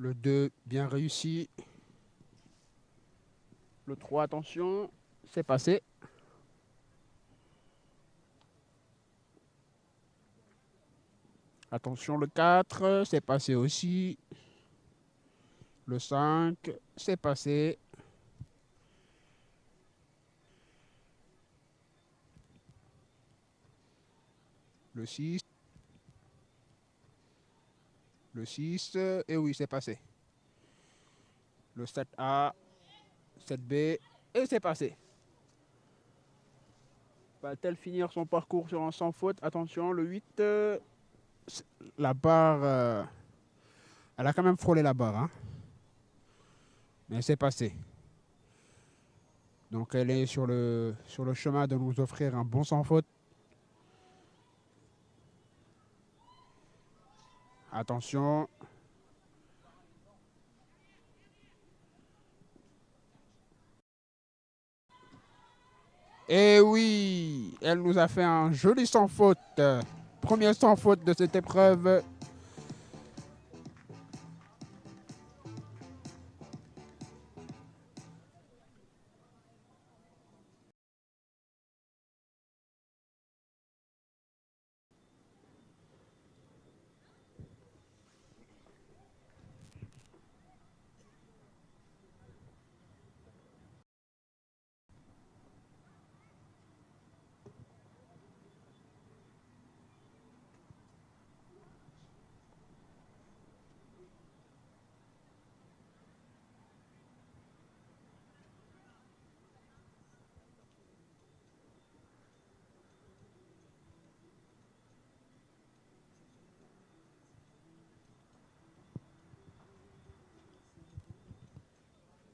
Le 2, bien réussi. Le 3, attention, c'est passé. Attention, le 4, c'est passé aussi. Le 5, c'est passé. Le 6. Le 6, et oui, c'est passé. Le 7A, 7B, et c'est passé. Va-t-elle finir son parcours sur un sans faute? Attention, le 8, la barre, elle a quand même frôlé la barre, hein, mais c'est passé. Donc elle est sur le chemin de nous offrir un bon sans faute. Attention. Et oui, elle nous a fait un joli sans faute. Premier sans faute de cette épreuve.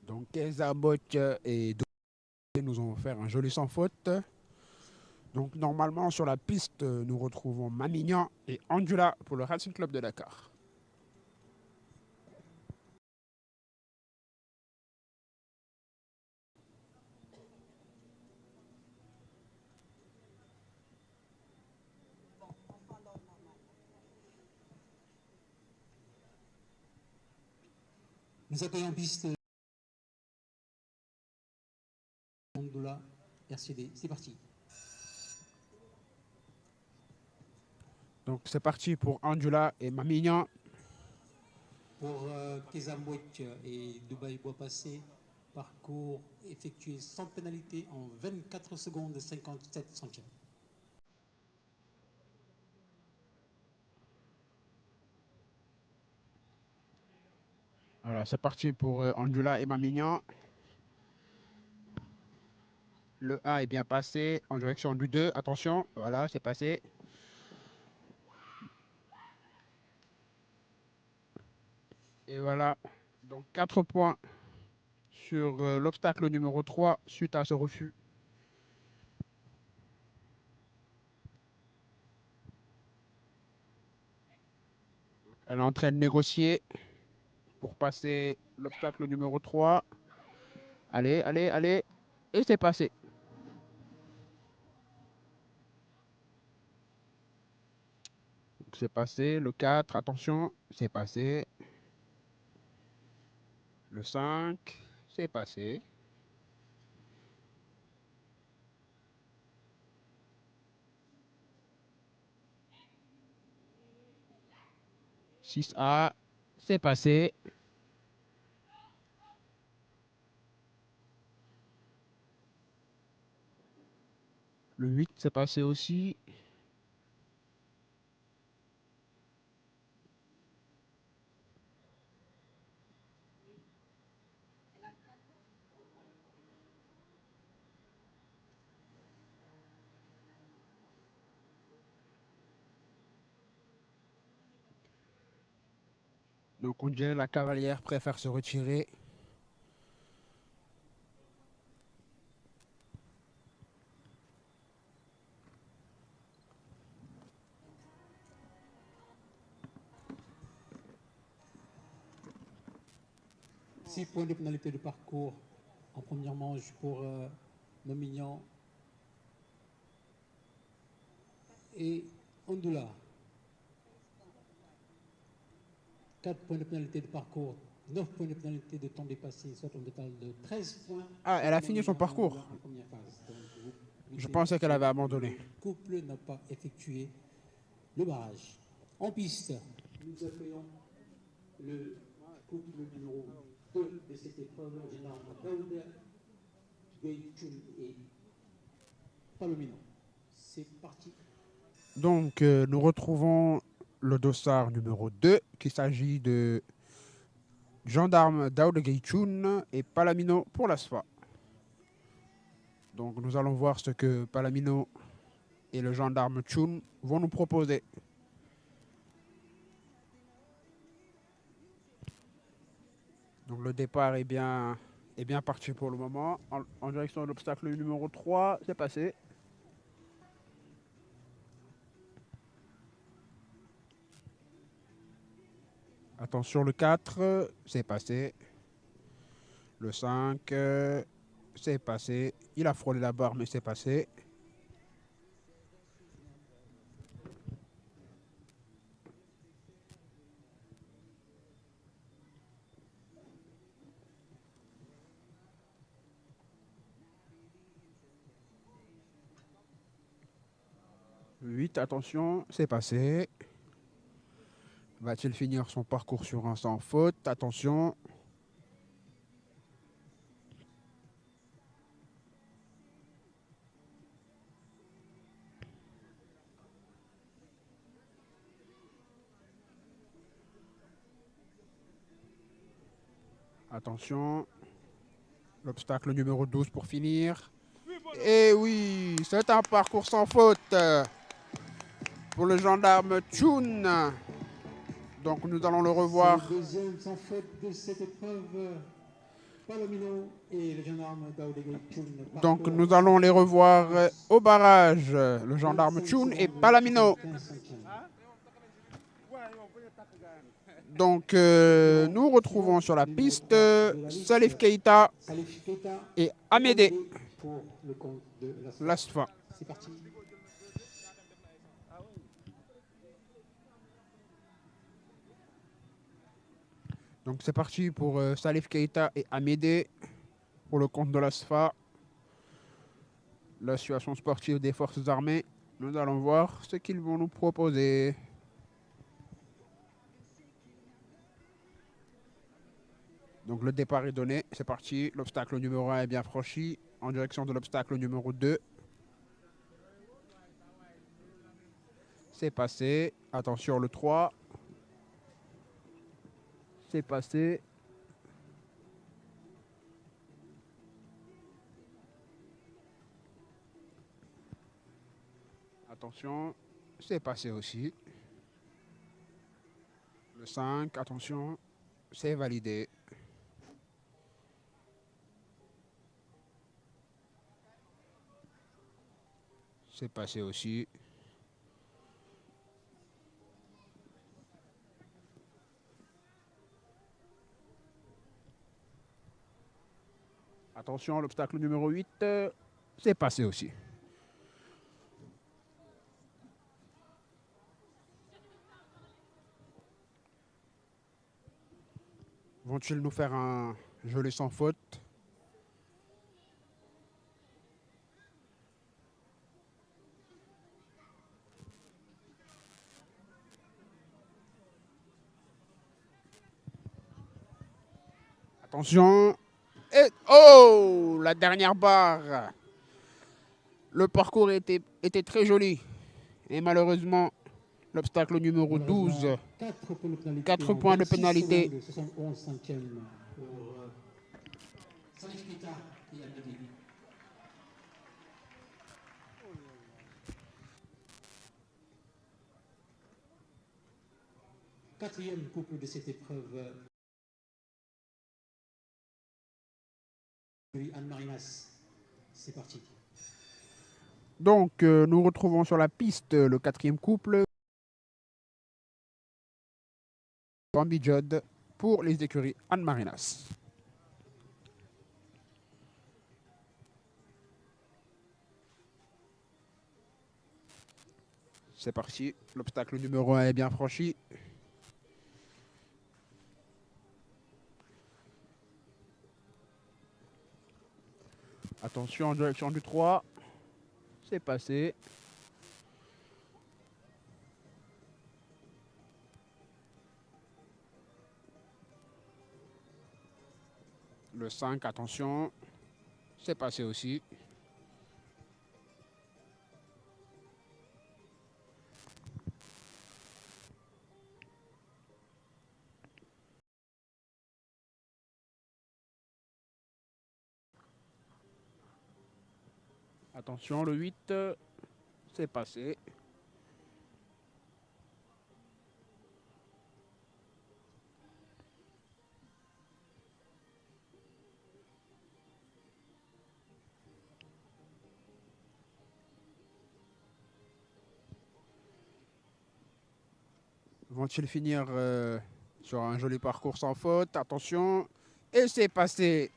Donc Keza Boch et Dorothée nous ont fait un joli sans faute. Donc normalement sur la piste, nous retrouvons Mamignan et Andula pour le Racing Club de Dakar. Nous accueillons en piste Andoula RCD. C'est parti. Donc c'est parti pour Andula et Mamignan. Pour Kezambouek et Dubaï Bois Passé, parcours effectué sans pénalité en 24 secondes et 57 centièmes. Voilà, c'est parti pour Andula et Mamignan. Le 1 est bien passé en direction du 2. Attention, voilà, c'est passé. Et voilà, donc 4 points sur l'obstacle numéro 3 suite à ce refus. Elle est en train de négocier pour passer l'obstacle numéro 3. Allez, allez, allez. Et c'est passé. C'est passé. Le 4, attention, c'est passé. Le 5, c'est passé. Six a c'est passé. Le 8, c'est passé aussi. Donc on dirait la cavalière préfère se retirer. Six points de pénalité de parcours en première manche pour Nomignan et Andoula. 4 points de pénalité de parcours, 9 points de pénalité de temps dépassé, soit un total de 13 points. Ah, elle a fini son parcours. En première phase. Donc, Je pensais qu'elle avait abandonné. Le couple n'a pas effectué le barrage. En piste, nous accueillons le couple numéro 2 de cette épreuve, le général Daoud Gaychun et Palomino. C'est parti. Donc, nous retrouvons le dossard numéro 2, qu'il s'agit de gendarme Daoud Gaychun et Palamino pour l'ASFA. Donc, nous allons voir ce que Palamino et le gendarme Chun vont nous proposer. Donc, le départ est bien parti pour le moment. En direction de l'obstacle numéro 3, c'est passé. Attention, le 4, c'est passé. Le 5, c'est passé. Il a frôlé la barre, mais c'est passé. Le 8, attention, c'est passé. Va-t-il finir son parcours sur un sans faute? Attention. Attention. L'obstacle numéro 12 pour finir. Et oui, c'est un parcours sans faute pour le gendarme Chun. Donc nous allons le revoir. C'est le deuxième sans faute de cette épreuve. Palomino et le gendarme Daoud Gaychun. Donc nous allons les revoir au barrage. Le gendarme Chun et Palamino. Donc nous retrouvons sur la piste Salif Keita et Amédée pour le compte de l'ASFA. C'est parti. Donc c'est parti pour Salif Keita et Amédée pour le compte de l'ASFA. L'association sportive des forces armées. Nous allons voir ce qu'ils vont nous proposer. Donc le départ est donné, c'est parti. L'obstacle numéro 1 est bien franchi en direction de l'obstacle numéro 2. C'est passé. Attention le 3. C'est passé. Attention, c'est passé aussi. Le 5, attention, c'est validé. C'est passé aussi. Attention, l'obstacle numéro 8, c'est passé aussi. Vont-ils nous faire un gelé sans faute? Attention. Et oh, la dernière barre. Le parcours était très joli. Et malheureusement, l'obstacle numéro 12, 4 points de pénalité. Quatrième couple de cette épreuve. Anne Marinas, c'est parti. Donc, nous retrouvons sur la piste le quatrième couple. Bambi Judd pour les écuries Anne Marinas. C'est parti. L'obstacle numéro 1 est bien franchi. Attention en direction du 3. C'est passé. Le 5, attention. C'est passé aussi. Attention, le 8, c'est passé. Vont-ils finir sur un joli parcours sans faute? Attention. Et c'est passé.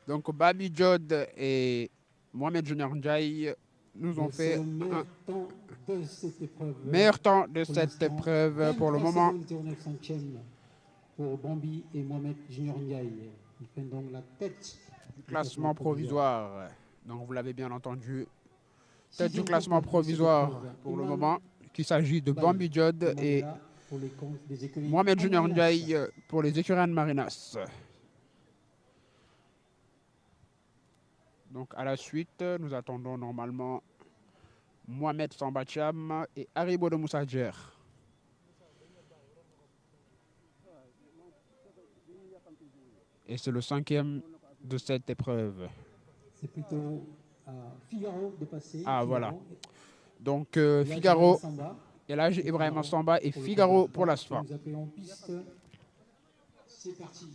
Donc Babi Jod et Mohamed Junior Ndiaye nous ont fait un meilleur temps de cette épreuve pour le moment. Pour Bambi et Mohamed Junior Ndiaye. Ils prennent donc la tête du classement provisoire. Donc vous l'avez bien entendu. Tête du classement provisoire pour le moment. Qu'il s'agit de Bambi Jod et Mohamed Junior Ndiaye pour les écuries Anne Marinas. Donc à la suite, nous attendons normalement Mohamed Sambacham et Haribo de Moussadjer. Et c'est le 5e de cette épreuve. C'est plutôt Figaro de passer. Ah Figaro. Voilà. Donc Figaro, Elhadji Ibrahima Samba et Figaro pour l'ASFA. Nous appelons piste. C'est parti,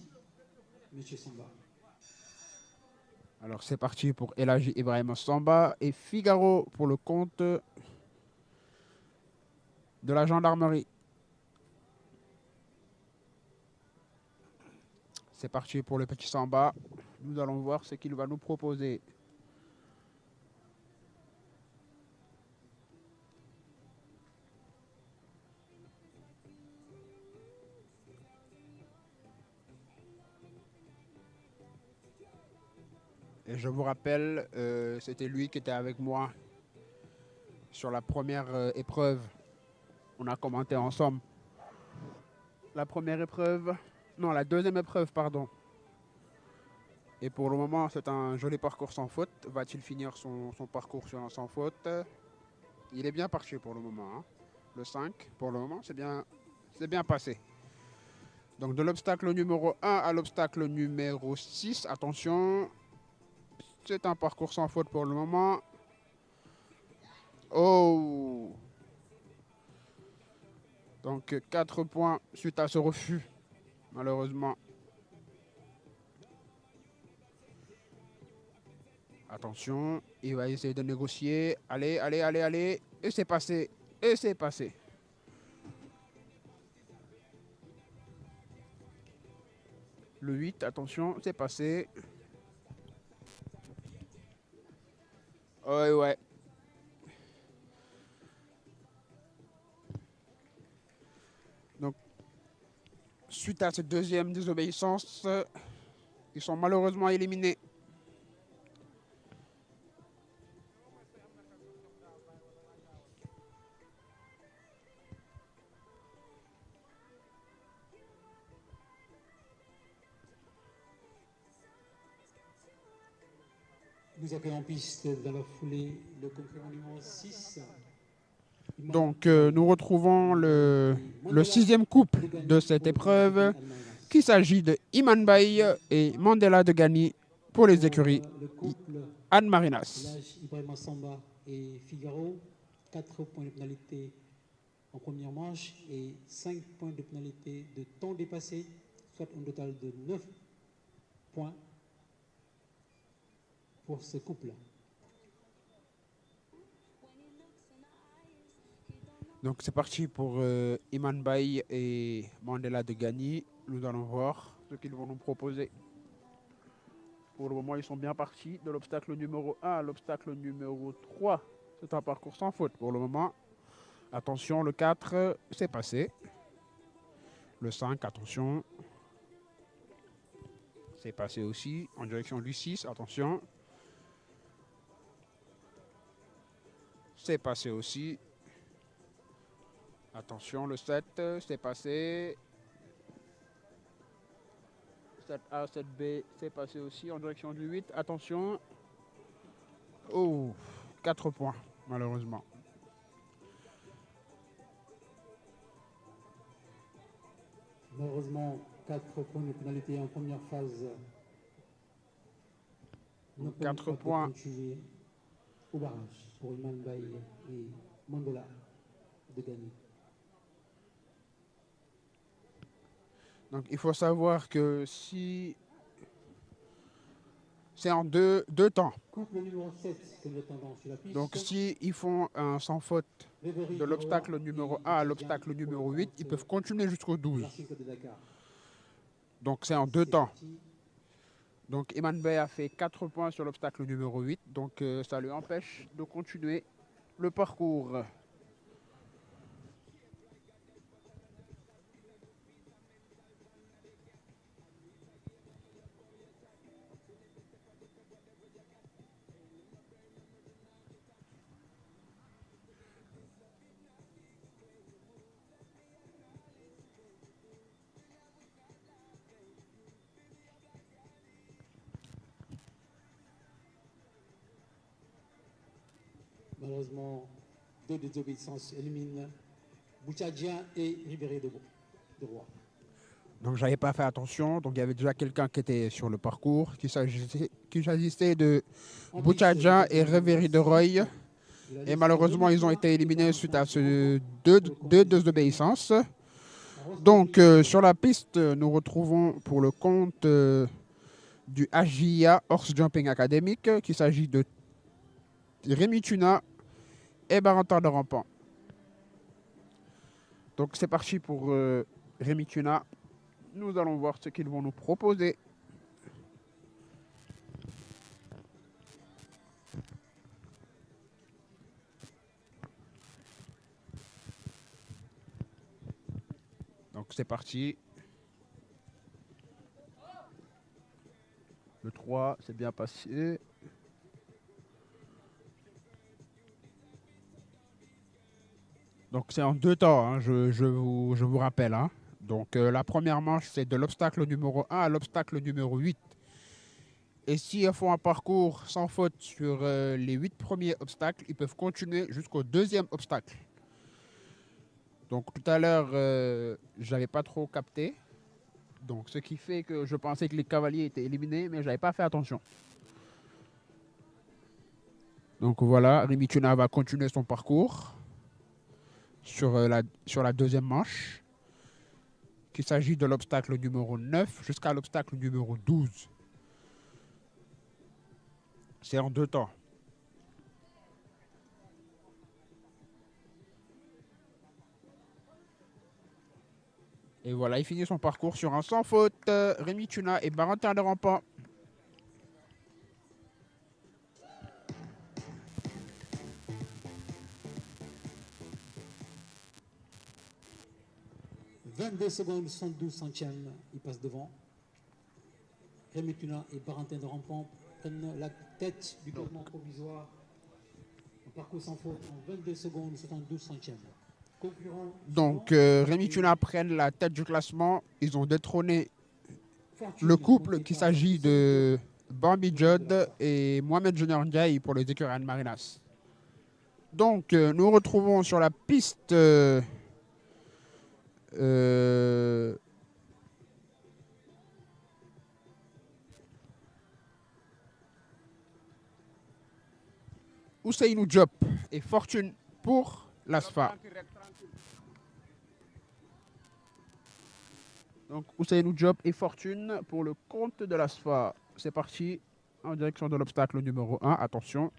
Monsieur Samba. Alors c'est parti pour Elhadji Ibrahima Samba et Figaro pour le compte de la gendarmerie. C'est parti pour le petit Samba. Nous allons voir ce qu'il va nous proposer. Et je vous rappelle, c'était lui qui était avec moi sur la première épreuve. On a commenté ensemble. La première épreuve, non, la deuxième épreuve, pardon. Et pour le moment, c'est un joli parcours sans faute. Va-t-il finir son parcours sur un sans faute? Il est bien parti pour le moment. Hein. Le 5, pour le moment, c'est bien passé. Donc de l'obstacle numéro 1 à l'obstacle numéro 6, attention. C'est un parcours sans faute pour le moment. Oh! Donc 4 points suite à ce refus, malheureusement. Attention, il va essayer de négocier. Allez, allez, allez, allez. Et c'est passé. Et c'est passé. Le 8, attention, c'est passé. Ouais. Donc, suite à cette deuxième désobéissance, ils sont malheureusement éliminés. Nous appelons en piste dans la foulée le concurrent numéro 6. Donc nous retrouvons le 6e couple de cette épreuve, qu'il s'agit de Iman Baye et Mandela de Gani pour les écuries Anne Marinas. Elhadji Ibrahima Samba et Figaro, 4 points de pénalité en première manche et 5 points de pénalité de temps dépassé, soit un total de 9 points pour ce couple. Donc c'est parti pour Iman Baye et Mandela de Gani. Nous allons voir ce qu'ils vont nous proposer. Pour le moment, ils sont bien partis de l'obstacle numéro 1 à l'obstacle numéro 3. C'est un parcours sans faute pour le moment. Attention, le 4, c'est passé. Le 5, attention. C'est passé aussi en direction du 6, attention. C'est passé aussi. Attention, le 7, c'est passé. 7A, 7B, c'est passé aussi en direction du 8. Attention. Oh, 4 points, malheureusement. Malheureusement, 4 points de pénalité en première phase. 4 points. Au barrage pour Iman Baye et Mandola de gagner. Donc il faut savoir que si c'est en deux temps. Couple numéro 7 que nous attendons sur la piste. Donc si ils font un sans faute de l'obstacle numéro 1 à l'obstacle numéro 8, ils peuvent continuer jusqu'au 12. Donc c'est en deux temps. Donc Iman Baye a fait 4 points sur l'obstacle numéro 8, donc ça lui empêche de continuer le parcours. Malheureusement, 2 désobéissances éliminent Boutchadjian et Ribéré de Roi. Donc j'avais pas fait attention, donc il y avait déjà quelqu'un qui était sur le parcours, qu'il s'agissait de Boutchadjian et Ribéré de Roy. Et malheureusement, ils ont été éliminés suite à ce deux désobéissances. Donc sur la piste, nous retrouvons pour le compte du HJA Horse Jumping Academic, qu'il s'agit de Rémi Tuna et Barentin de Rampant. Donc c'est parti pour Rémi Tuna. Nous allons voir ce qu'ils vont nous proposer. Donc c'est parti. Le 3, c'est bien passé. Donc c'est en deux temps, hein, je vous rappelle. Hein. Donc la première manche, c'est de l'obstacle numéro 1 à l'obstacle numéro 8. Et si ils font un parcours sans faute sur les 8 premiers obstacles, ils peuvent continuer jusqu'au deuxième obstacle. Donc tout à l'heure, je n'avais pas trop capté. Donc ce qui fait que je pensais que les cavaliers étaient éliminés, mais je n'avais pas fait attention. Donc voilà, Rémi Tuna va continuer son parcours sur la deuxième manche, qu'il s'agit de l'obstacle numéro 9 jusqu'à l'obstacle numéro 12. C'est en deux temps. Et voilà, il finit son parcours sur un sans faute. Rémi Tuna et Barentin de Rampant. « 22 secondes, 112 centièmes, il passe devant. Rémi Tuna et Barentin de Rampant prennent la tête du classement provisoire. Un parcours sans faute en 22 secondes, 72 centièmes. Donc Rémi Tuna prennent la tête du classement. Ils ont détrôné le couple qu'il s'agit de Bambi Judd et Mohamed Junior Ndiaye pour les écuries Anne Marinas. Donc nous retrouvons sur la piste Ousseynou Diop et Fortune pour l'ASFA. Donc Ousseynou Diop et Fortune pour le compte de l'ASFA. C'est parti en direction de l'obstacle numéro 1. Attention.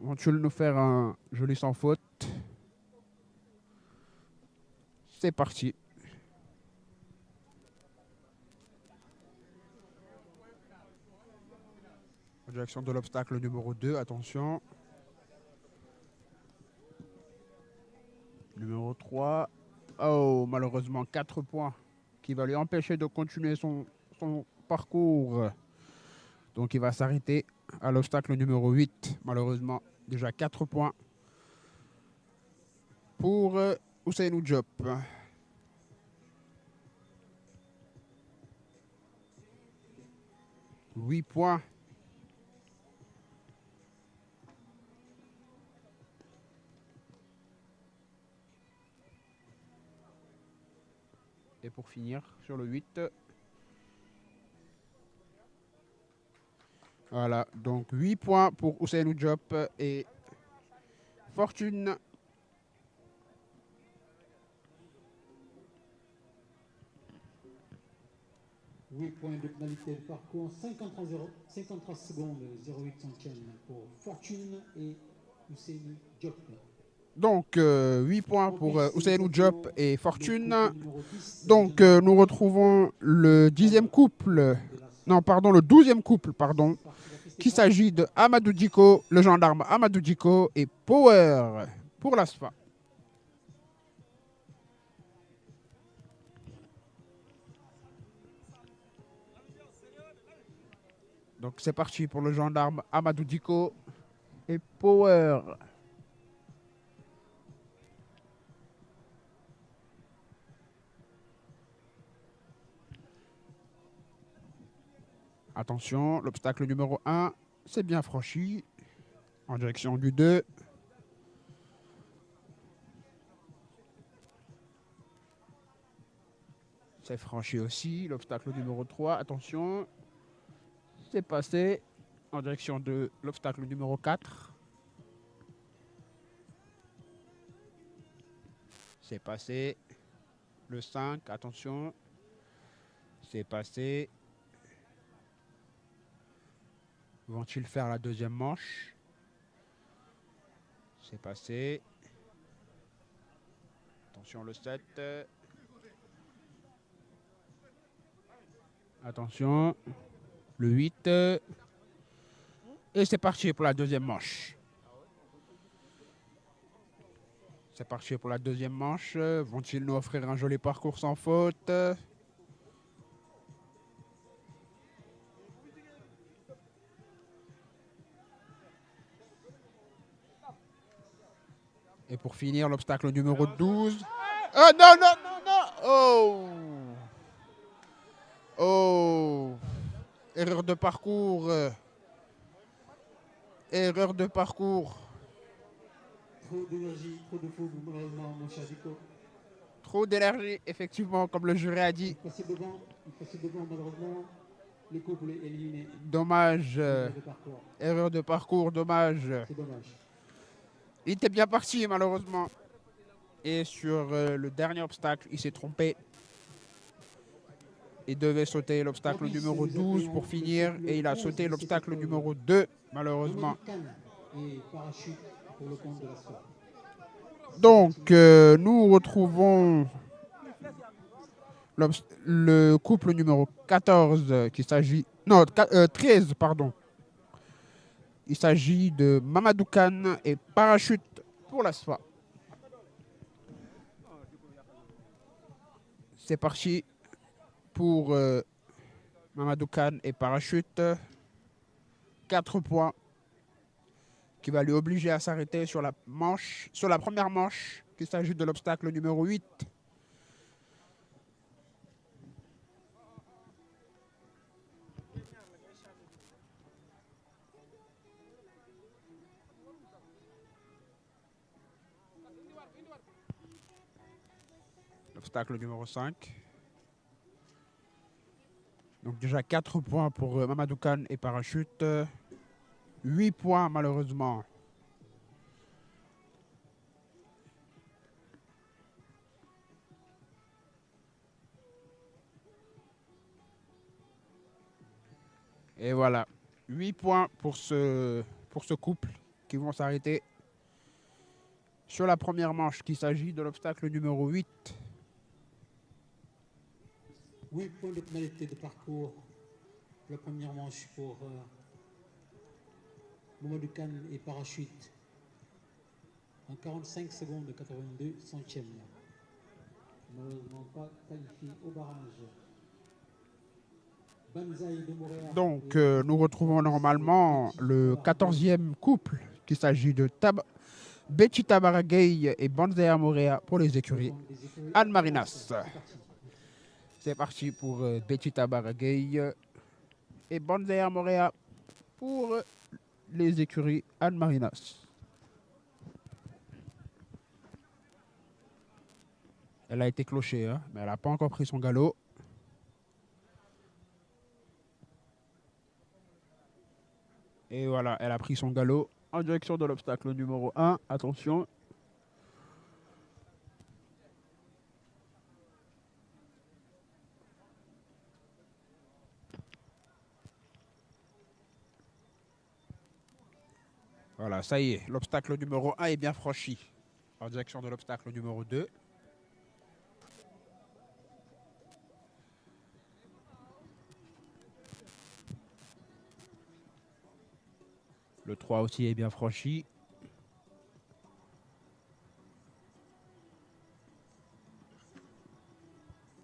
Vont-ils nous faire un joli sans faute? C'est parti. En direction de l'obstacle numéro 2. Attention. Numéro 3. Oh, malheureusement, 4 points qui va lui empêcher de continuer son parcours. Donc, il va s'arrêter à l'obstacle numéro 8, malheureusement. Déjà 4 points pour Ousseynou Diop. 8 points. Et pour finir sur le 8. Voilà, donc 8 points pour Ousseynou Diop et Fortune. Huit points de pénalité de parcours, 53 secondes, 0,8 centièmes pour Fortune et Ousseynou Diop. Donc 8 points pour Ousseynou Diop et Fortune. Donc nous retrouvons le 10e couple, non pardon, le 12e couple, pardon, qu'il s'agit de Amadou Diko, le gendarme Amadou Diko et Power pour l'ASFA. Donc c'est parti pour le gendarme Amadou Diko et Power. Attention, l'obstacle numéro 1, c'est bien franchi. En direction du 2. C'est franchi aussi. L'obstacle numéro 3, attention. C'est passé en direction de l'obstacle numéro 4. C'est passé. Le 5, attention. C'est passé. Vont-ils faire la deuxième manche? C'est passé. Attention le 7. Attention. Le 8. Et c'est parti pour la deuxième manche. C'est parti pour la deuxième manche. Vont-ils nous offrir un joli parcours sans faute? Et pour finir, l'obstacle numéro 12. Oh non, non, non, non. Oh. Oh. Erreur de parcours. Erreur de parcours. Trop d'énergie, trop de fougue, malheureusement, mon cher Diko. Trop d'énergie, effectivement, comme le jury a dit. Il passait devant, malheureusement. Les couples éliminés. Dommage. Erreur de parcours, dommage. C'est dommage. Il était bien parti, malheureusement. Et sur le dernier obstacle, il s'est trompé. Il devait sauter l'obstacle numéro 12 pour finir. Et il a sauté l'obstacle numéro 2, malheureusement. Donc, nous retrouvons le couple numéro 14 qui s'agit... Non, 13, pardon. Il s'agit de Mamadou Kane et Parachute pour l'ASFA. C'est parti pour Mamadou Kane et Parachute. 4 points qui va lui obliger à s'arrêter sur la première manche, qu'il s'agit de l'obstacle numéro 8. L'obstacle numéro 5. Donc déjà 4 points pour Mamadou Kane et Parachute. 8 points malheureusement. Et voilà, 8 points pour ce couple qui vont s'arrêter sur la première manche, qu'il s'agit de l'obstacle numéro 8. 8 points de pénalité de parcours. La première manche pour Mamadou Kane et Parachute. En 45 secondes de 82 centièmes. Malheureusement pas qualifié au barrage. Donc nous retrouvons normalement le 14e couple qu'il s'agit de Betty Tabaragay et Banzea Morea pour les écuries Anne Marinas. C'est parti pour Betty Tabaragay et Banzea Morea pour les écuries Anne Marinas. Elle a été clochée, hein, mais elle n'a pas encore pris son galop. Et voilà, elle a pris son galop en direction de l'obstacle numéro 1. Attention. Voilà, ça y est, l'obstacle numéro 1 est bien franchi. En direction de l'obstacle numéro 2. Le 3 aussi est bien franchi.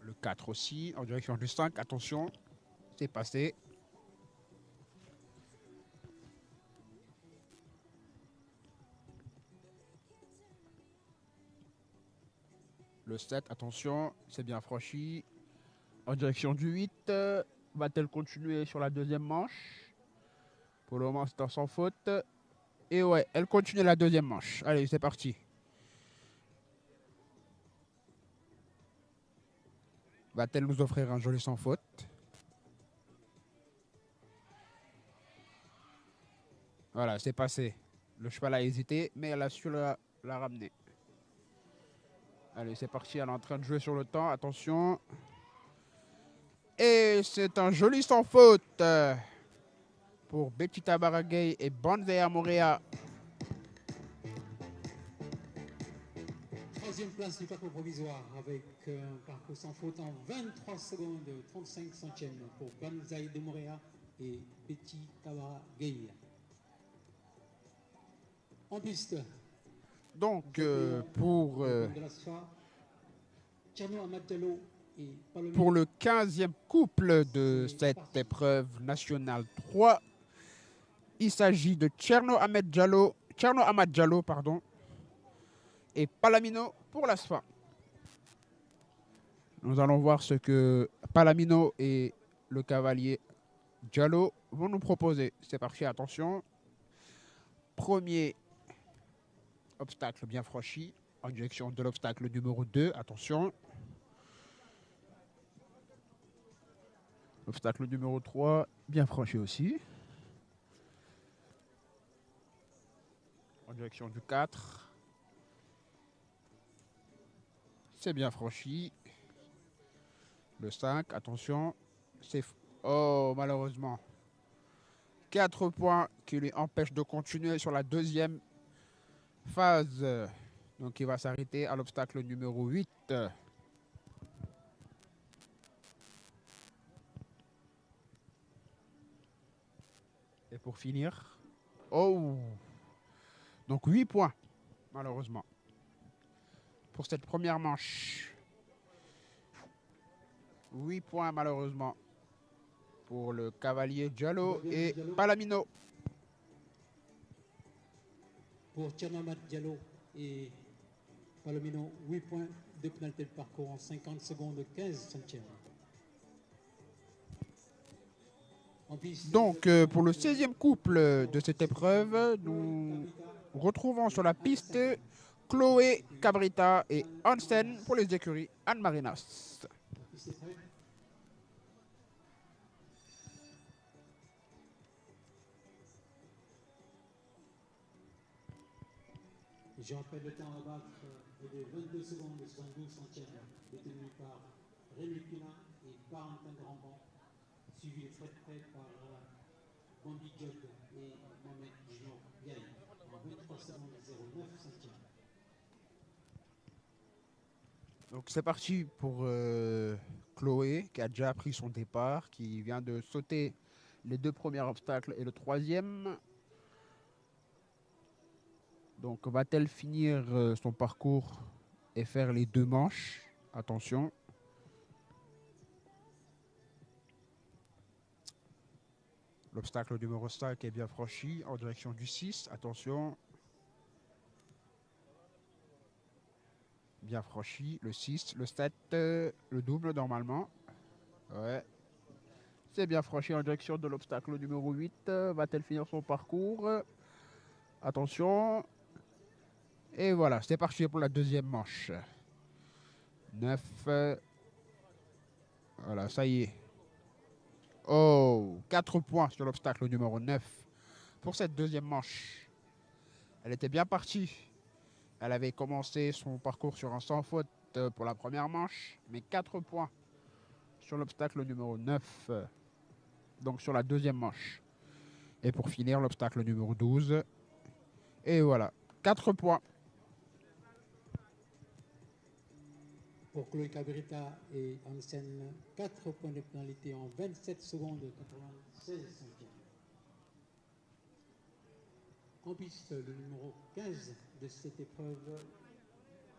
Le 4 aussi, en direction du 5. Attention, c'est passé. Le 7, attention, c'est bien franchi. En direction du 8, va-t-elle continuer sur la deuxième manche? Pour le moment, c'est sans faute. Et ouais, elle continue la deuxième manche. Allez, c'est parti. Va-t-elle nous offrir un joli sans faute? Voilà, c'est passé. Le cheval a hésité, mais elle a su la ramener. Allez, c'est parti. Elle est en train de jouer sur le temps. Attention. Et c'est un joli sans faute pour Betty Tabaragay et Banzea Morea. Troisième place du parcours provisoire avec un parcours sans faute en 23 secondes 35 centièmes pour Banzai de Morea et Betty Tabaragay. En piste. Donc, pour le 15e couple de cette épreuve nationale 3, il s'agit de Tcherno Ahmad Diallo et Palamino pour l'ASFA. Nous allons voir ce que Palamino et le cavalier Diallo vont nous proposer. C'est parti, attention. Premier obstacle bien franchi en direction de l'obstacle numéro 2. Attention. Obstacle numéro 3, bien franchi aussi. En direction du 4. C'est bien franchi. Le 5, attention. C'est... Oh, malheureusement. 4 points qui lui empêchent de continuer sur la deuxième phase. Donc, il va s'arrêter à l'obstacle numéro 8. Et pour finir... Oh! Donc, 8 points, malheureusement. Pour cette première manche. 8 points, malheureusement. Pour le cavalier Diallo et Palamino. Pour Tcherno Ahmad Diallo et Palamino, 8 points de pénalité de parcours en 50 secondes 15 centièmes. Donc, pour le 16e couple de cette épreuve, nous retrouvons sur la piste Chloé Cabrita et Hansen pour les écuries Anne Marinas. Je rappelle le temps à battre de 22 secondes et 72 centièmes, détenu par Rémi Pina et Valentin Grandban, suivi de très près par Bambi Job et Mohamed Junior Yaï, en 23 secondes et 09 centièmes. Donc c'est parti pour Chloé qui a déjà pris son départ, qui vient de sauter les 2 premiers obstacles et le 3e. Donc va-t-elle finir son parcours et faire les 2 manches? Attention. L'obstacle numéro 5 est bien franchi en direction du 6. Attention. Bien franchi. Le 6, le 7, le double normalement. Ouais. C'est bien franchi en direction de l'obstacle numéro 8. Va-t-elle finir son parcours? Attention. Et voilà, c'est parti pour la deuxième manche. 9. Voilà, ça y est. Oh, 4 points sur l'obstacle numéro 9 pour cette deuxième manche. Elle était bien partie. Elle avait commencé son parcours sur un sans faute pour la première manche, mais 4 points sur l'obstacle numéro 9, donc sur la deuxième manche. Et pour finir, l'obstacle numéro 12. Et voilà, 4 points. Pour Chloé Cabrita et Hansen, 4 points de pénalité en 27 secondes 96 centièmes. En piste, le numéro 15 de cette épreuve,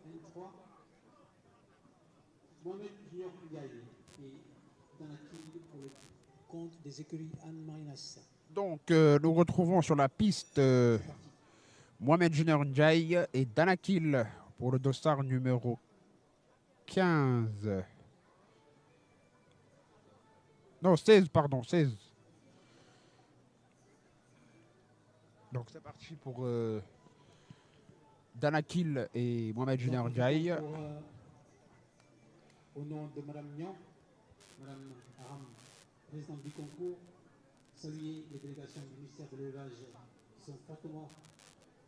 23, Mohamed Junior Ndiaye et Danakil pour le compte des écuries Anne-Marie Nassar. Donc, nous retrouvons sur la piste Mohamed Junior Ndiaye et Danakil pour le dossard numéro 15. Non, 16, pardon, 16. Donc, c'est parti pour Danakil et Mohamed Junior Ndiaye. Au nom de Mme Nian, Mme Aram, présidente du concours, saluer les délégations du ministère de l'élevage qui sont fortement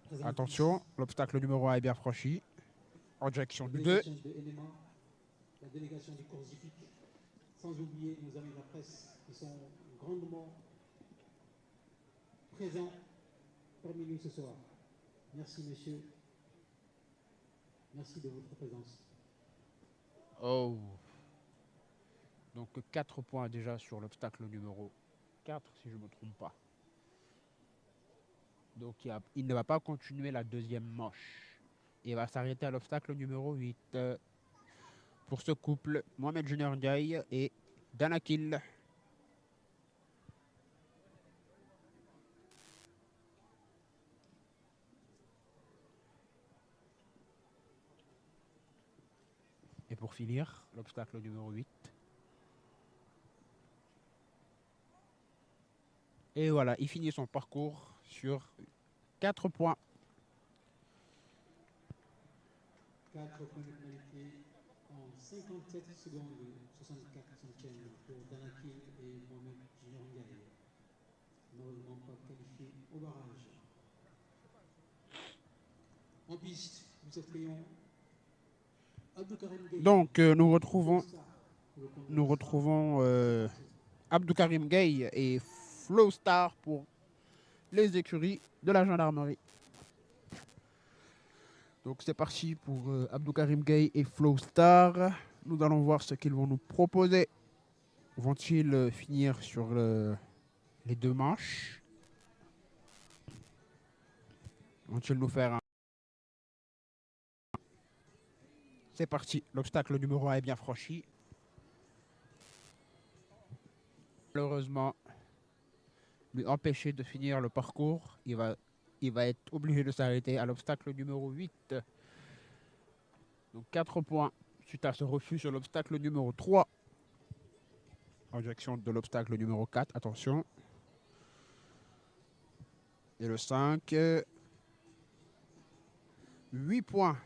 présentes. Attention, l'obstacle numéro 1 est bien franchi. En direction du 2. La délégation de NMA, la délégation du Corsifique, sans oublier nos amis de la presse qui sont grandement présents parmi nous ce soir. Merci, messieurs. Merci de votre présence. Oh. Donc 4 points déjà sur l'obstacle numéro 4, si je ne me trompe pas. Donc il ne va pas continuer la deuxième manche. Il va s'arrêter à l'obstacle numéro 8. Pour ce couple, Mohamed Junior Ndiaye et Danakil. Et pour finir, l'obstacle numéro 8. Et voilà, il finit son parcours sur 4 points. 4 points de pénalité en 57 secondes 64 centièmes pour Danakil et Mohamed Junior Ndiaye. Malheureusement pas qualifié au barrage. En piste, nous accueillons Abdou Karim Gueye. Donc nous retrouvons Abdou Karim Gueye et Flow Star pour les écuries de la gendarmerie. Donc c'est parti pour Abdou Karim Gueye et Flow Star. Nous allons voir ce qu'ils vont nous proposer. Vont-ils finir sur les deux manches? Vont-ils nous faire un... C'est parti, l'obstacle numéro 1 est bien franchi. Malheureusement, lui empêcher de finir le parcours, il va être obligé de s'arrêter à l'obstacle numéro 8. Donc 4 points suite à ce refus sur l'obstacle numéro 3. En direction de l'obstacle numéro 4, attention. Et le 5. 8 points.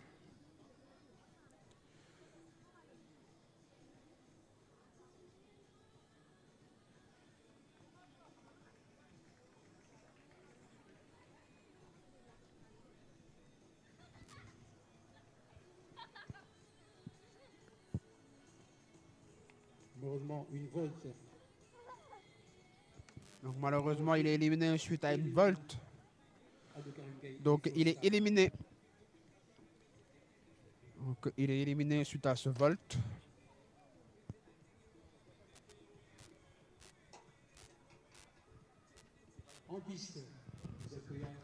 Malheureusement, une volte. Donc malheureusement, il est éliminé suite à une volte. Abdou Karim Gueye. Donc il est éliminé. Donc il est éliminé suite à ce volte. En piste, nous accueillons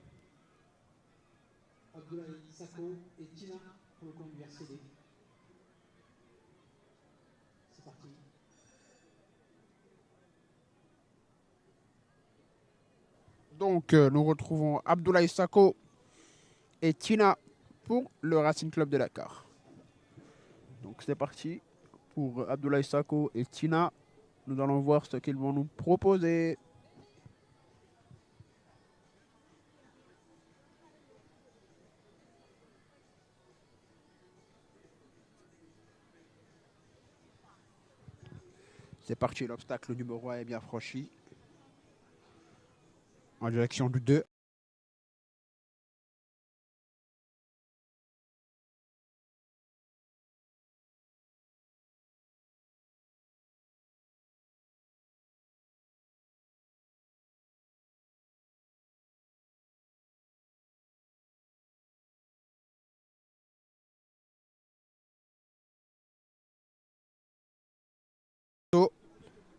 Abdoulaye Sako et Tina pour le compte du RCD. C'est parti. Donc, nous retrouvons Abdoulaye Sako et Tina pour le Racing Club de Dakar. Donc, c'est parti pour Abdoulaye Sako et Tina. Nous allons voir ce qu'ils vont nous proposer. C'est parti, l'obstacle numéro 1 est bien franchi. En direction du 2.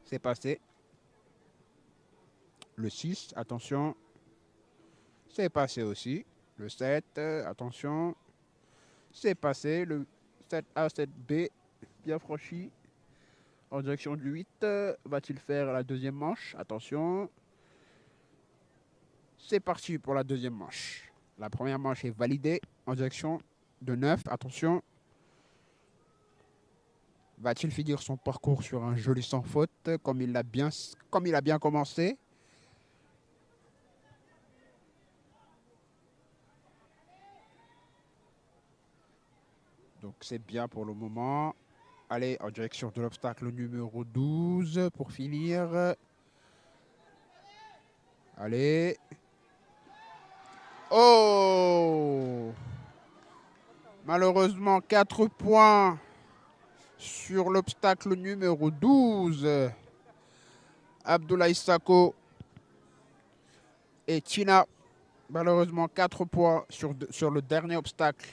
C'est passé. Le 6, attention. C'est passé aussi. Le 7, attention. C'est passé. Le 7A, 7B, bien franchi. En direction du 8, va-t-il faire la deuxième manche? Attention. C'est parti pour la deuxième manche. La première manche est validée en direction de 9. Attention. Va-t-il finir son parcours sur un joli sans faute comme il a bien commencé? Donc c'est bien pour le moment. Allez, en direction de l'obstacle numéro 12 pour finir. Allez. Oh! Malheureusement, 4 points sur l'obstacle numéro 12. Abdoulaye Sako et Tina. Malheureusement, 4 points sur le dernier obstacle.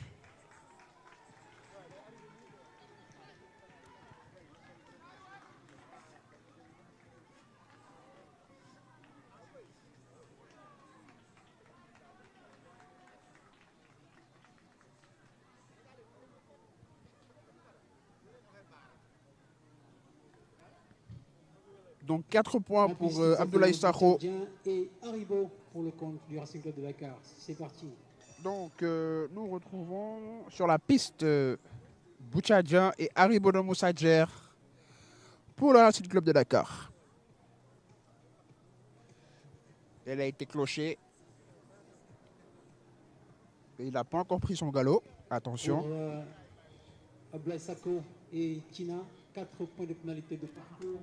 Donc 4 points pour Abdoulaye Sako. Et Haribo pour le compte du Racing Club de Dakar. C'est parti. Donc nous retrouvons sur la piste Bouchadjian et Haribo de Moussadjer pour le Racing Club de Dakar. Elle a été clochée. Et il n'a pas encore pris son galop. Attention. Pour Abdoulaye Sako et Tina, 4 points de pénalité de parcours,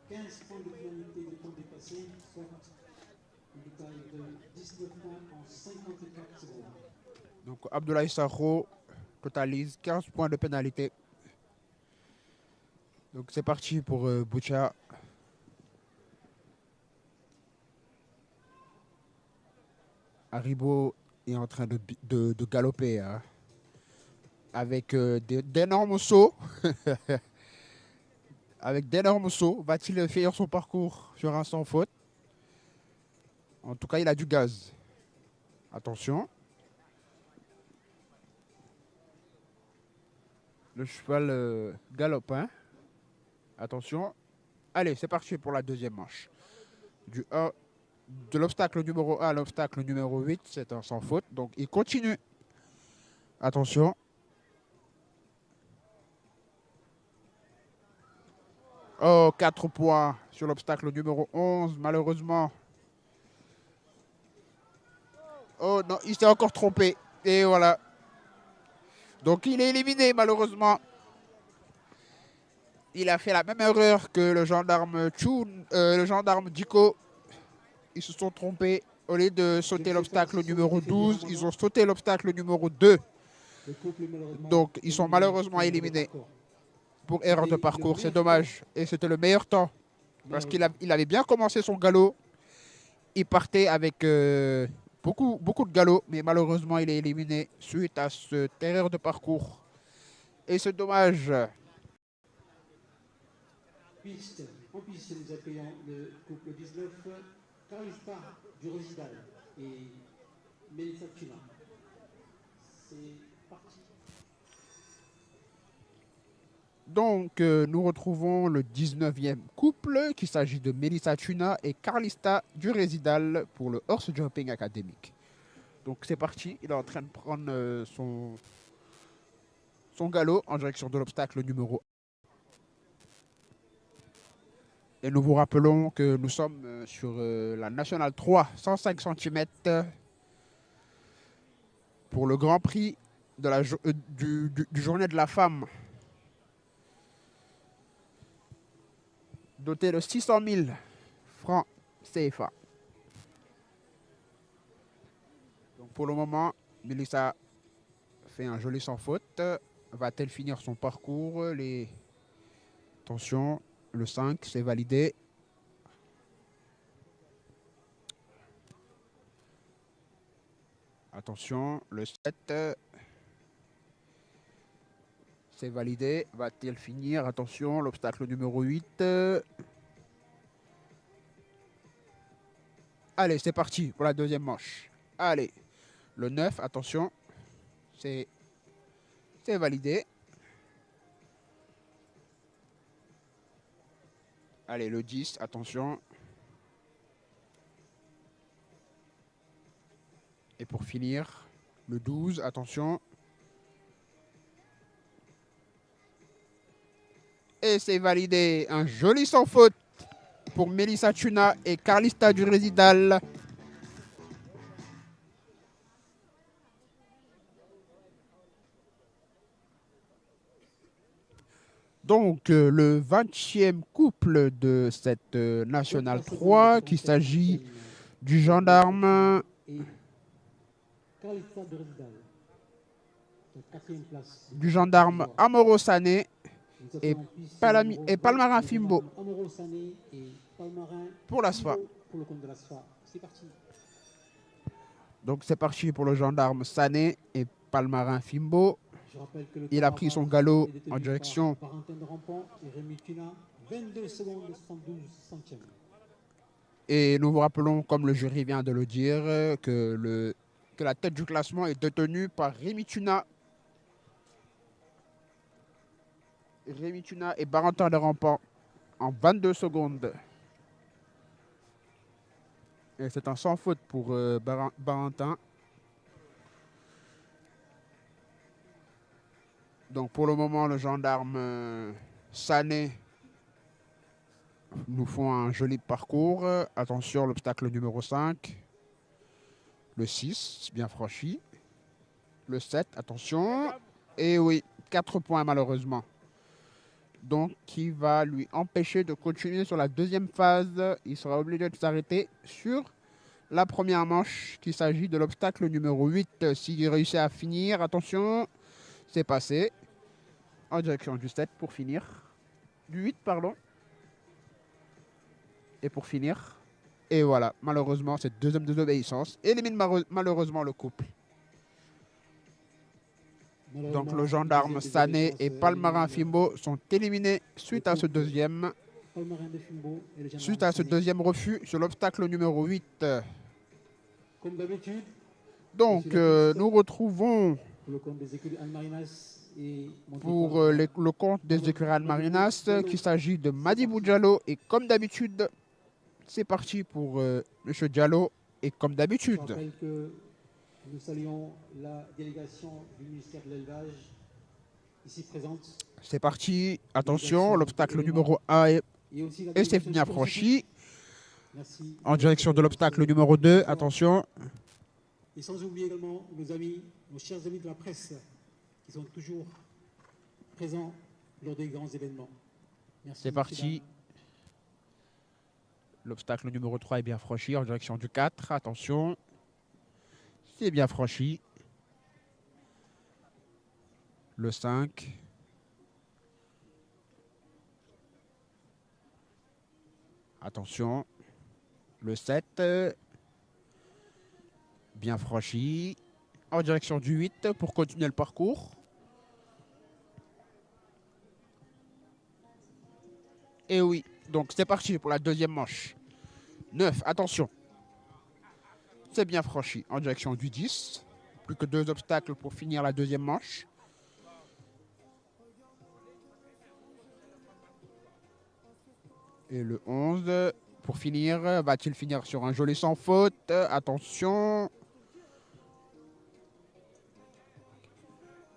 15 points de pénalité de temps dépassé, soit un détail de 19 points en 54 secondes. Donc Abdoulaye Sako totalise 15 points de pénalité. Donc c'est parti pour Boucha. Haribo est en train de galoper hein, avec d'énormes sauts. Avec d'énormes sauts. Va-t-il finir son parcours sur un sans faute? En tout cas, il a du gaz. Attention. Le cheval galope. Hein. Attention. Allez, c'est parti pour la deuxième manche. De l'obstacle numéro 1 à l'obstacle numéro 8, c'est un sans faute. Donc, il continue. Attention. Oh, 4 points sur l'obstacle numéro 11, malheureusement. Oh non, il s'est encore trompé. Et voilà. Donc, il est éliminé, malheureusement. Il a fait la même erreur que le gendarme le gendarme Diko. Ils se sont trompés. Au lieu de sauter l'obstacle numéro 12, ils ont sauté l'obstacle numéro 2. Donc, ils sont malheureusement éliminés pour erreur de parcours. C'est dommage. Et c'était le meilleur temps. Parce qu'il avait bien commencé son galop. Il partait avec beaucoup de galop. Mais malheureusement, il est éliminé suite à cette erreur de parcours. Et c'est dommage. En piste, nous accueillons le couple 19, Karispa du Rosidal et Mélissa Tuna. C'est parti. Donc, nous retrouvons le 19e couple, qu'il s'agit de Melissa Tuna et Carlista du Résidal pour le Horse Jumping académique. Donc, c'est parti. Il est en train de prendre son galop en direction de l'obstacle numéro 1. Et nous vous rappelons que nous sommes sur la Nationale 3, 105 cm, pour le Grand Prix de du Journée de la Femme, doté de 600 000 francs CFA. Donc pour le moment, Melissa fait un joli sans faute. Va-t-elle finir son parcours? Attention, le 5, c'est validé. Attention, le 7, c'est validé. Va-t-elle finir? Attention, l'obstacle numéro 8. Allez, c'est parti pour la deuxième manche. Allez, le 9, attention, c'est validé. Allez, le 10, attention. Et pour finir, le 12, attention. Et c'est validé. Un joli sans faute pour Melissa Tuna et Carlista du Résidal. Donc, le 20e couple de cette Nationale 3, qu'il s'agit du gendarme Amoro Sané et Palmarin Fimbo pour l'ASFA. Donc c'est parti pour le gendarme Sané et Palmarin Fimbo. Il a pris son galop en direction et nous vous rappelons, comme le jury vient de le dire, que la tête du classement est détenue par Rémi Tuna. Rémi Tuna et Barentin de Rampant en 22 secondes. Et c'est un sans faute pour Barentin. Donc pour le moment, le gendarme Sané nous font un joli parcours. Attention, l'obstacle numéro 5. Le 6, bien franchi. Le 7, attention. Et oui, 4 points malheureusement. Donc, qui va lui empêcher de continuer sur la deuxième phase. Il sera obligé de s'arrêter sur la première manche, qu'il s'agit de l'obstacle numéro 8. S'il réussit à finir, attention, c'est passé. En direction du 7 pour finir. Du 8, pardon. Et pour finir. Et voilà, malheureusement, cette deuxième désobéissance élimine malheureusement le couple. Donc le gendarme Sané et Palmarin Fimbo sont éliminés suite à ce deuxième refus sur l'obstacle numéro 8. Donc nous retrouvons pour le compte des écuries Almarinas qu'il s'agit de Madibou Diallo et comme d'habitude, c'est parti pour M. Diallo et comme d'habitude. Nous saluons la délégation du ministère de l'Élevage ici présente. C'est parti. Attention, l'obstacle numéro 1 et c'est bien franchi. Merci. En direction de l'obstacle numéro 2. Attention. Et sans oublier également nos chers amis de la presse qui sont toujours présents lors des grands événements. Merci. C'est parti. L'obstacle numéro 3 est bien franchi en direction du 4. Attention. C'est bien franchi. Le 5. Attention. Le 7. Bien franchi. En direction du 8 pour continuer le parcours. Et oui, donc c'est parti pour la deuxième manche. 9, attention. C'est bien franchi en direction du 10. Plus que 2 obstacles pour finir la deuxième manche. Et le 11, pour finir, va-t-il finir sur un joli sans faute? Attention.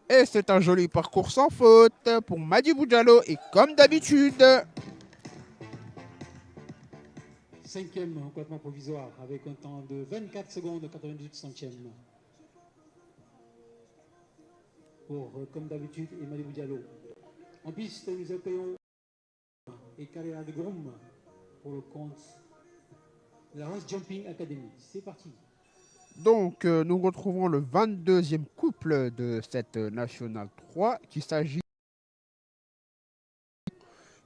Et c'est un joli parcours sans faute pour Madibou Diallo. Et comme d'habitude, Cinquième en classement provisoire avec un temps de 24 secondes 98 centièmes. Pour, comme d'habitude, Madibou Diallo. En piste, nous accueillons et Carrera de Groom pour le compte de la Race Jumping Academy. C'est parti. donc nous retrouvons le 22e couple de cette Nationale 3 qui s'agit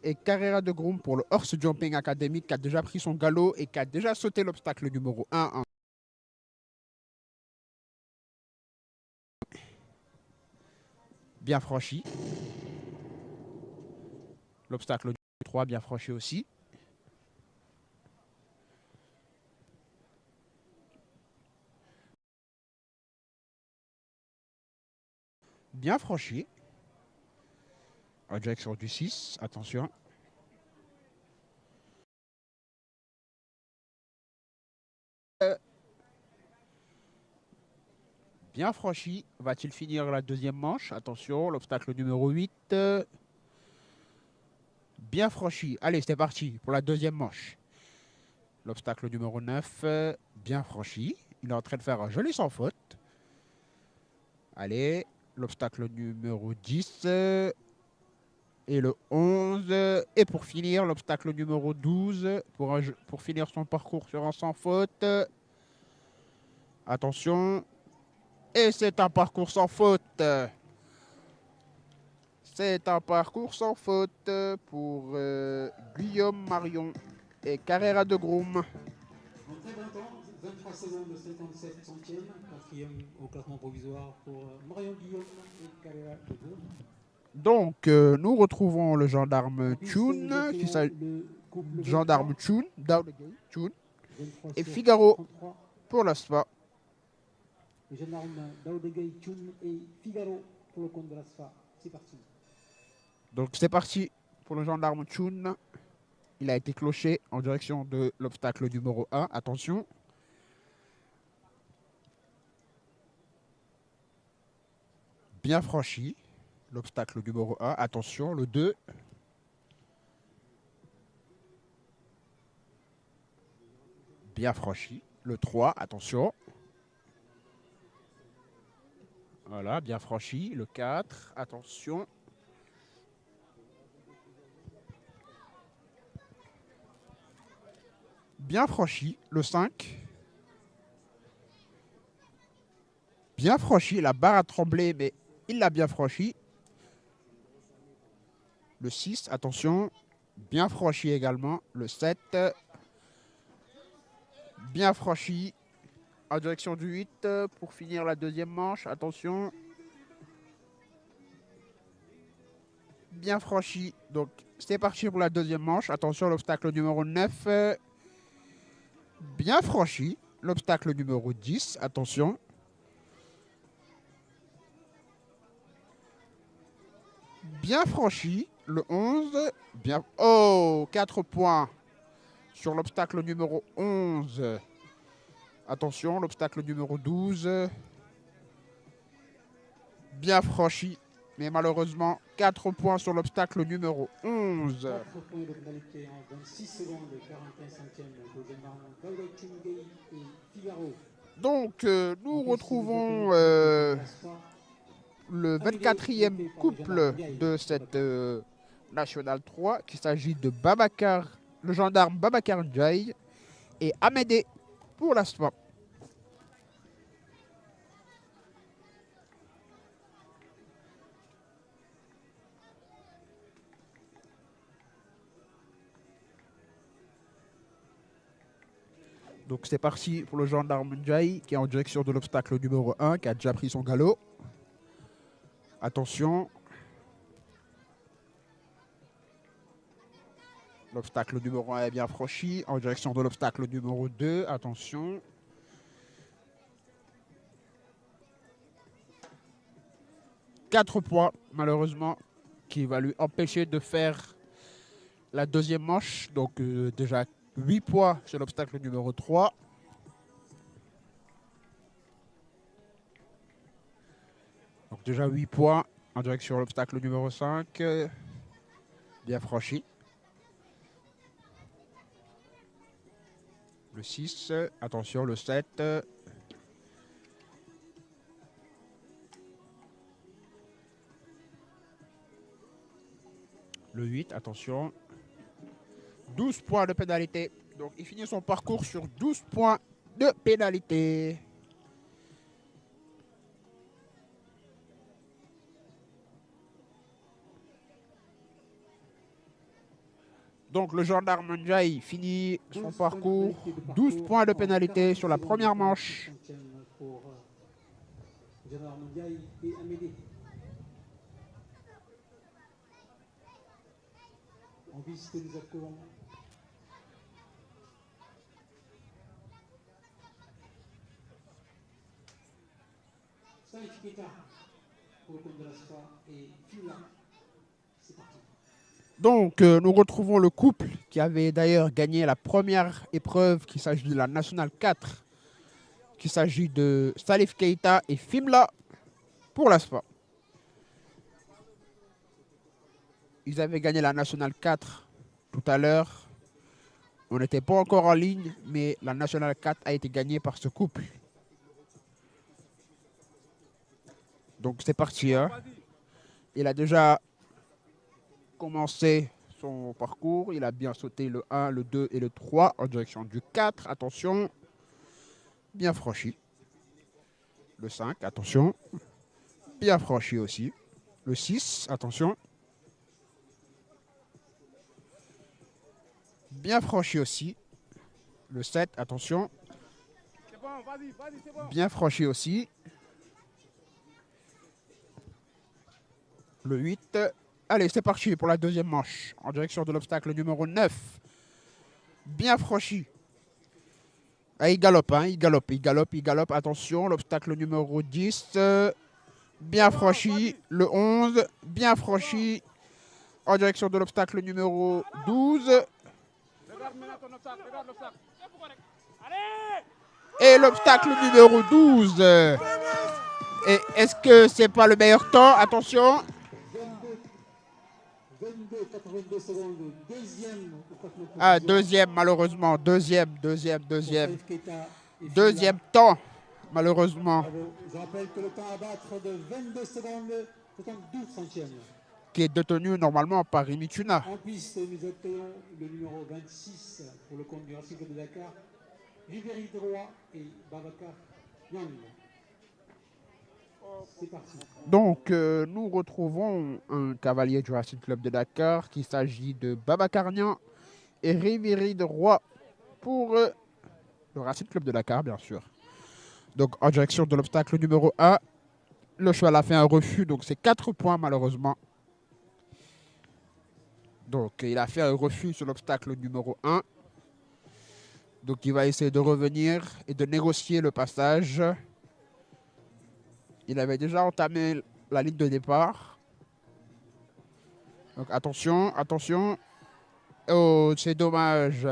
et Carrera de Groom pour le Horse Jumping Academy qui a déjà pris son galop et qui a déjà sauté l'obstacle numéro 1. Bien franchi. L'obstacle numéro 3 bien franchi aussi. Bien franchi. En direction du 6, attention. Bien franchi. Va-t-il finir la deuxième manche? Attention, l'obstacle numéro 8. Bien franchi. Allez, c'est parti pour la deuxième manche. L'obstacle numéro 9. Bien franchi. Il est en train de faire un joli sans faute. Allez, l'obstacle numéro 10. Et le 11. Et pour finir, l'obstacle numéro 12. Pour finir son parcours sur un sans faute. Attention. Et c'est un parcours sans faute. C'est un parcours sans faute pour Guillaume Marion et Carrera de Groom. En très bon temps, 23 secondes 57 centièmes. Quatrième au classement provisoire pour Marion Guillaume et Carrera de Groom. Donc, nous retrouvons le gendarme Chun, qui s'agit gendarme Chun, Chun, et Figaro pour l'ASFA. Le gendarme Daoudegay Chun et Figaro pour le compte de l'ASFA. C'est parti. Donc, c'est parti pour le gendarme Chun. Il a été cloché en direction de l'obstacle numéro 1. Attention. Bien franchi. L'obstacle numéro 1. Attention, le 2. Bien franchi. Le 3. Attention. Voilà, bien franchi. Le 4. Attention. Bien franchi. Le 5. Bien franchi. La barre a tremblé, mais il l'a bien franchi. Le 6. Attention. Bien franchi également. Le 7. Bien franchi. En direction du 8 pour finir la deuxième manche. Attention. Bien franchi. Donc, c'est parti pour la deuxième manche. Attention, l'obstacle numéro 9. Bien franchi. L'obstacle numéro 10. Attention. Bien franchi. Le 11. Bien. Oh, 4 points sur l'obstacle numéro 11. Attention, l'obstacle numéro 12. Bien franchi. Mais malheureusement, 4 points sur l'obstacle numéro 11. 4 points de pénalité en 26 secondes 41 centièmes pour le gendarme Daoudegay Chun et Figaro. Donc, nous retrouvons le 24e couple de cette Nationale 3, qu'il s'agit de Babacar, le gendarme Babacar Ndiaye et Amédée pour l'ASFA. Donc c'est parti pour le gendarme Ndiaye qui est en direction de l'obstacle numéro 1, qui a déjà pris son galop. Attention. L'obstacle numéro 1 est bien franchi. En direction de l'obstacle numéro 2. Attention. Quatre points, malheureusement, qui va lui empêcher de faire la deuxième manche. Donc déjà 8 points sur l'obstacle numéro 3. Donc déjà 8 points en direction de l'obstacle numéro 5. Bien franchi. Le 6, attention, le 7. Le 8, attention. 12 points de pénalité. Donc il finit son parcours sur 12 points de pénalité. Donc le gendarme Ndiaye finit son parcours. 12 points de pénalité sur la première manche. Gendarme Ndiaye et Amédée. En piste, nous accueillons Saïf Keka pour le compte de la SPA et Fula. C'est parti. Donc nous retrouvons le couple qui avait d'ailleurs gagné la première épreuve, qu'il s'agit de la Nationale 4, qu'il s'agit de Salif Keita et Fimla pour la SPA. Ils avaient gagné la Nationale 4 tout à l'heure. On n'était pas encore en ligne, mais la Nationale 4 a été gagnée par ce couple. Donc c'est parti. Hein. Il a déjà commencé son parcours. Il a bien sauté le 1, le 2 et le 3 en direction du 4. Attention. Bien franchi. Le 5, attention. Bien franchi aussi. Le 6, attention. Bien franchi aussi. Le 7, attention. C'est bon, c'est bon. Bien franchi aussi. Le 8. Allez, c'est parti pour la deuxième manche. En direction de l'obstacle numéro 9. Bien franchi. Ah, il galope, hein, il galope. Attention, l'obstacle numéro 10. Bien franchi. Le 11. Bien franchi. En direction de l'obstacle numéro 12. Et l'obstacle numéro 12. Et est-ce que c'est pas le meilleur temps? Attention. 22 secondes. Deuxième. Ah, deuxième, malheureusement. Deuxième. Deuxième temps, malheureusement. Je rappelle que le temps à battre de 22 secondes, 72 centièmes. Qui est détenu normalement par Rimituna. En piste, nous accueillons le numéro 26 pour le compte du Racing Club de Dakar, Ribéry Droit et Babacar Yang. C'est parti. Donc, nous retrouvons un cavalier du Racing Club de Dakar, qu'il s'agit de Babacar Niang et Ribéry Droit pour le Racing Club de Dakar, bien sûr. Donc, en direction de l'obstacle numéro 1, le cheval a fait un refus, donc c'est 4 points malheureusement. Donc, il a fait un refus sur l'obstacle numéro 1. Donc, il va essayer de revenir et de négocier le passage. Il avait déjà entamé la ligne de départ. Donc, attention. Oh, c'est dommage.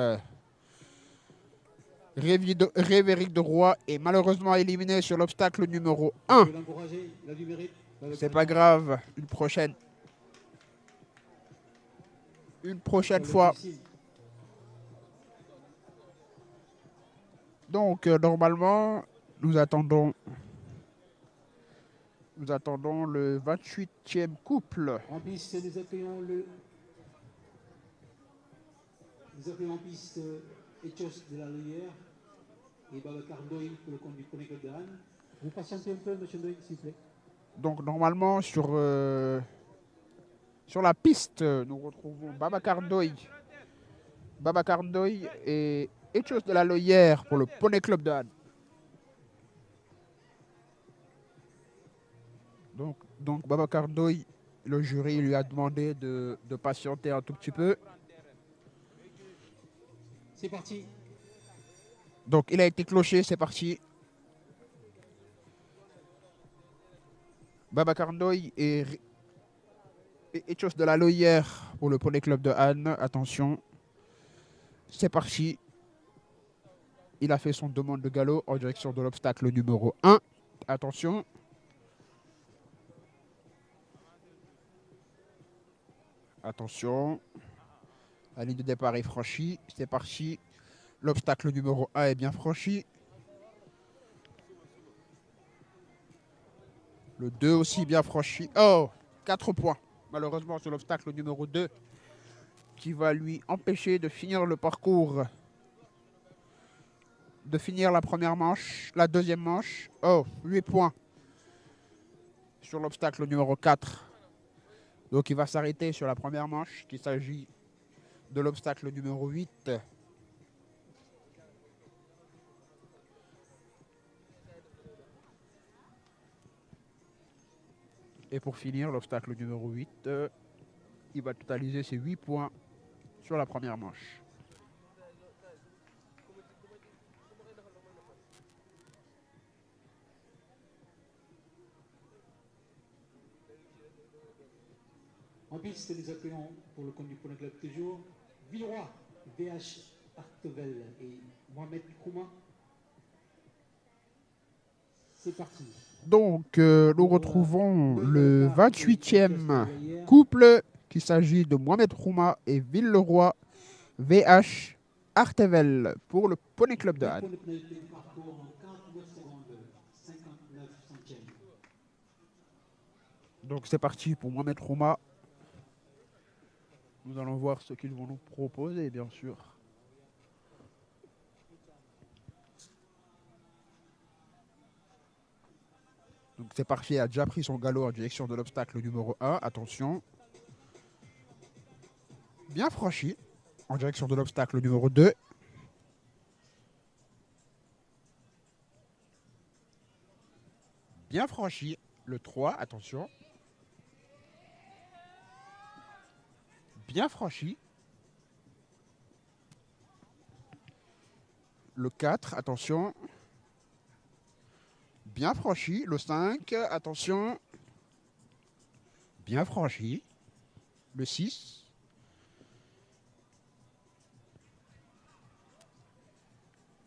Ribéry Droit est malheureusement éliminé sur l'obstacle numéro 1. C'est pas grave. Une prochaine fois. Donc, normalement, nous attendons le 28e couple. En piste, nous accueillons en piste Echos de la Loyère et Babacar Ndoye pour le compte du Poney Club de Rennes. Vous patientez un peu, monsieur Ndoye, s'il vous plaît. Donc, normalement, sur la piste, nous retrouvons Babacar Ndoye et Echos de la Loyère pour le Poney Club de Rennes. Donc Babacar Ndoye, le jury lui a demandé de patienter un tout petit peu. C'est parti. Donc il a été cloché, c'est parti. Babacar Ndoye et Echos de la Loyère pour le Poney Club de Anne. Attention. C'est parti. Il a fait son demande de galop en direction de l'obstacle numéro 1. Attention. Attention. La ligne de départ est franchie. C'est parti. L'obstacle numéro 1 est bien franchi. Le 2 aussi bien franchi. Oh, 4 points. Malheureusement sur l'obstacle numéro 2 qui va lui empêcher de finir le parcours. De finir la première manche, la deuxième manche. Oh, 8 points sur l'obstacle numéro 4. Donc il va s'arrêter sur la première manche, qu'il s'agit de l'obstacle numéro 8. Et pour finir, l'obstacle numéro 8, il va totaliser ses 8 points sur la première manche. En piste, nous accueillons pour le compte du Poney Club toujours Villeroy, VH Artevel et Mohamed Kouma. C'est parti. Donc, nous retrouvons le 28e couple, qu'il s'agit de Mohamed Rouma et Villeroy, VH Artevel pour le Poney Club de Anne. Donc, c'est parti pour Mohamed Rouma. Nous allons voir ce qu'ils vont nous proposer, bien sûr. Donc c'est parti, il a déjà pris son galop en direction de l'obstacle numéro 1. Attention. Bien franchi en direction de l'obstacle numéro 2. Bien franchi le 3, attention. Bien franchi. Le 4, attention. Bien franchi. Le 5, attention. Bien franchi. Le 6.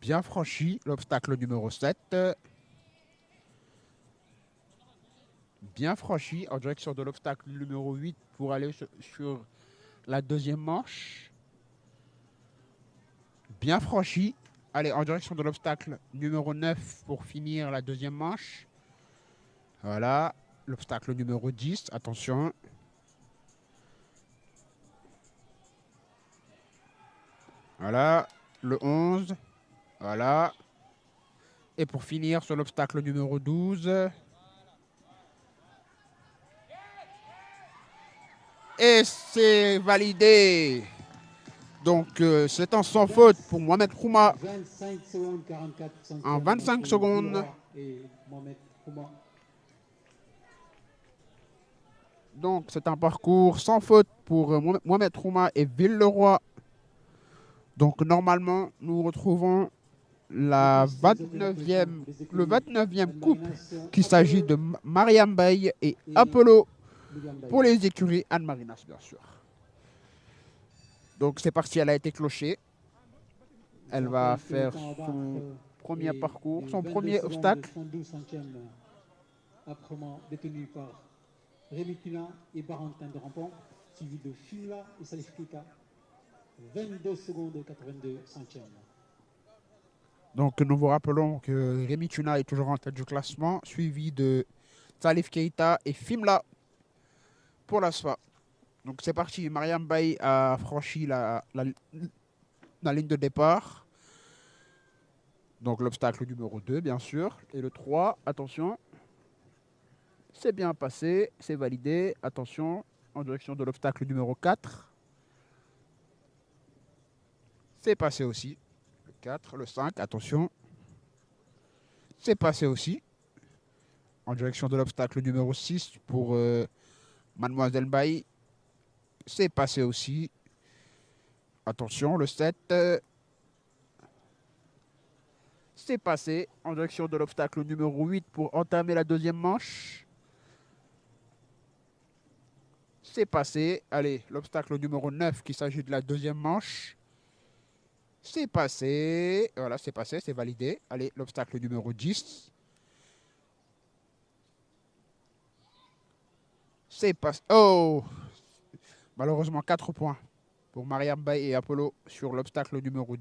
Bien franchi. L'obstacle numéro 7. Bien franchi en direction de l'obstacle numéro 8 pour aller sur la deuxième manche. Bien franchi. Allez, en direction de l'obstacle numéro 9 pour finir la deuxième manche. Voilà. L'obstacle numéro 10. Attention. Voilà. Le 11. Voilà. Et pour finir sur l'obstacle numéro 12. Et c'est validé. Donc, c'est un sans faute pour Mohamed Rouma. 25 secondes 44 centièmes. En 25 secondes. Et Mohamed Kouma. Donc, c'est un parcours sans faute pour Mohamed Rouma et Villeroy. Donc, normalement, nous retrouvons le 29e couple, qu'il s'agit de Mariam Baye et Apollo pour les écuries Anne Marinas, bien sûr. Donc, c'est parti, elle a été clochée. Elle va faire son premier parcours, son premier obstacle. 112 centièmes, âprement détenu par Rémi Tuna et Barentin de Rampon, suivi de Fila et Salif Kika. 22 secondes 82 centièmes. Donc nous vous rappelons que Rémi Tuna est toujours en tête du classement, suivi de Salif Keita et Fimla pour la SFA. Donc c'est parti, Mariam Baye a franchi la ligne de départ. Donc l'obstacle numéro 2, bien sûr. Et le 3, attention. C'est bien passé, c'est validé. Attention, en direction de l'obstacle numéro 4. C'est passé aussi. Le 4, le 5, attention. C'est passé aussi. En direction de l'obstacle numéro 6 pour Mademoiselle Baye. C'est passé aussi. Attention, le 7. C'est passé en direction de l'obstacle numéro 8 pour entamer la deuxième manche. C'est passé. Allez, l'obstacle numéro 9, qu'il s'agit de la deuxième manche. C'est passé. Voilà, c'est passé, c'est validé. Allez, l'obstacle numéro 10. C'est passé. Oh! Malheureusement, 4 points pour Mariam Bay et Apollo sur l'obstacle numéro